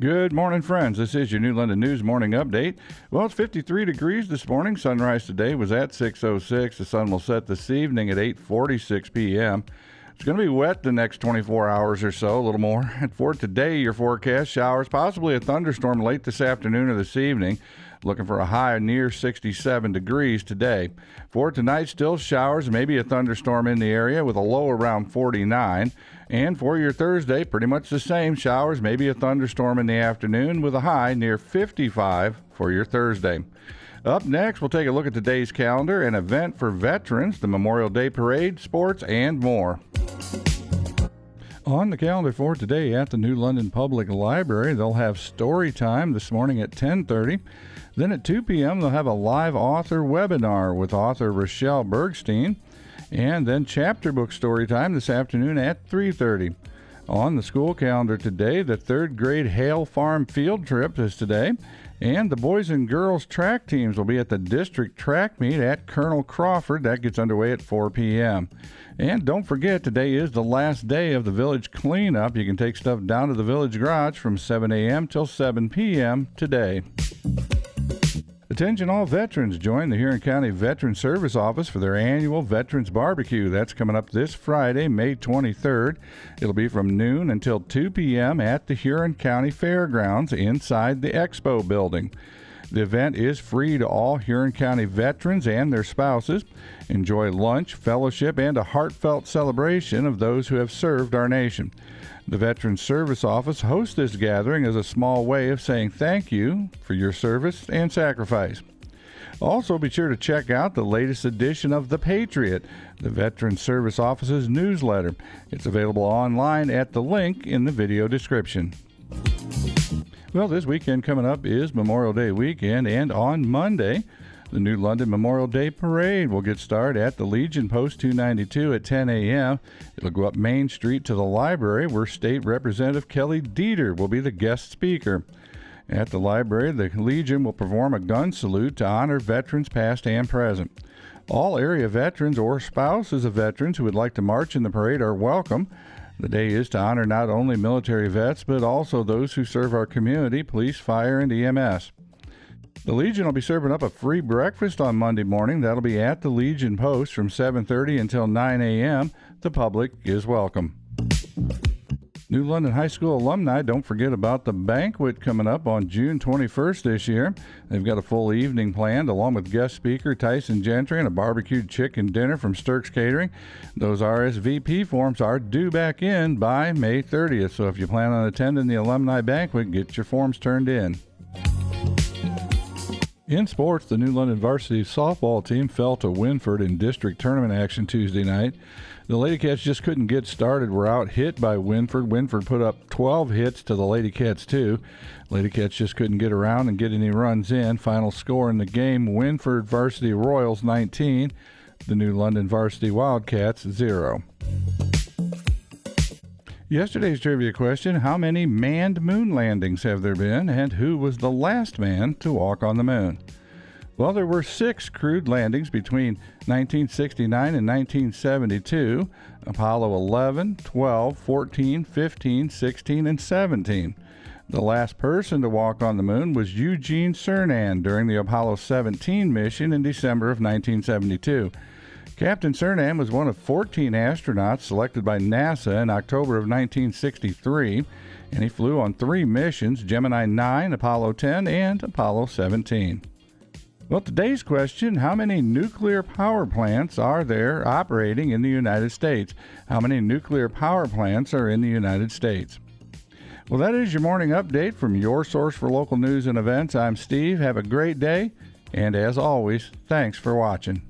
Good morning, friends. This is your New London News Morning Update. Well, it's 53 degrees this morning. Sunrise today was at 6:06. The sun will set this evening at 8:46 p.m. It's going to be wet the next 24 hours or so, a little more. And for today, your forecast, showers, possibly a thunderstorm late this afternoon or this evening. Looking for a high near 67 degrees today. For tonight, still showers, maybe a thunderstorm in the area with a low around 49. And for your Thursday, pretty much the same. Showers, maybe a thunderstorm in the afternoon with a high near 55 for your Thursday. Up next, we'll take a look at today's calendar, an event for veterans, the Memorial Day Parade, sports, and more. On the calendar for today at the New London Public Library, they'll have story time this morning at 10:30. Then at 2 p.m., they'll have a live author webinar with author Rochelle Bergstein. And then chapter book story time this afternoon at 3:30. On the school calendar today, the third grade Hale Farm field trip is today. And the boys and girls track teams will be at the district track meet at Colonel Crawford. That gets underway at 4 p.m. And don't forget, today is the last day of the village cleanup. You can take stuff down to the village garage from 7 a.m. till 7 p.m. today. Attention all veterans, join the Huron County Veteran Service Office for their annual Veterans Barbecue. That's coming up this Friday, May 23rd. It'll be from noon until 2 p.m. at the Huron County Fairgrounds inside the Expo building. The event is free to all Huron County veterans and their spouses. Enjoy lunch, fellowship, and a heartfelt celebration of those who have served our nation. The Veterans Service Office hosts this gathering as a small way of saying thank you for your service and sacrifice. Also, be sure to check out the latest edition of The Patriot, the Veterans Service Office's newsletter. It's available online at the link in the video description. Well, this weekend coming up is Memorial Day weekend, and on Monday, the New London Memorial Day Parade will get started at the Legion Post 292 at 10 a.m. It'll go up Main Street to the library, where State Representative Kelly Dieter will be the guest speaker. At the library, the Legion will perform a gun salute to honor veterans past and present. All area veterans or spouses of veterans who would like to march in the parade are welcome. The day is to honor not only military vets, but also those who serve our community, police, fire, and EMS. The Legion will be serving up a free breakfast on Monday morning. That'll be at the Legion Post from 7:30 until 9 a.m. The public is welcome. New London High School alumni, don't forget about the banquet coming up on June 21st this year. They've got a full evening planned, along with guest speaker Tyson Gentry and a barbecued chicken dinner from Sturks Catering. Those RSVP forms are due back in by May 30th, so if you plan on attending the alumni banquet, get your forms turned in. In sports, the New London varsity softball team fell to Winford in district tournament action Tuesday night. The Lady Cats just couldn't get started, were out hit by Winford. Winford put up 12 hits to the Lady Cats 2. Lady Cats just couldn't get around and get any runs in. Final score in the game, Winford Varsity Royals 19, the New London Varsity Wildcats 0. Yesterday's trivia question, how many manned moon landings have there been, and who was the last man to walk on the moon? Well, there were 6 crewed landings between 1969 and 1972, Apollo 11, 12, 14, 15, 16, and 17. The last person to walk on the moon was Eugene Cernan during the Apollo 17 mission in December of 1972. Captain Cernan was one of 14 astronauts selected by NASA in October of 1963, and he flew on 3 missions, Gemini 9, Apollo 10, and Apollo 17. Well, today's question, how many nuclear power plants are there operating in the United States? How many nuclear power plants are in the United States? Well, that is your morning update from your source for local news and events. I'm Steve. Have a great day, and as always, thanks for watching.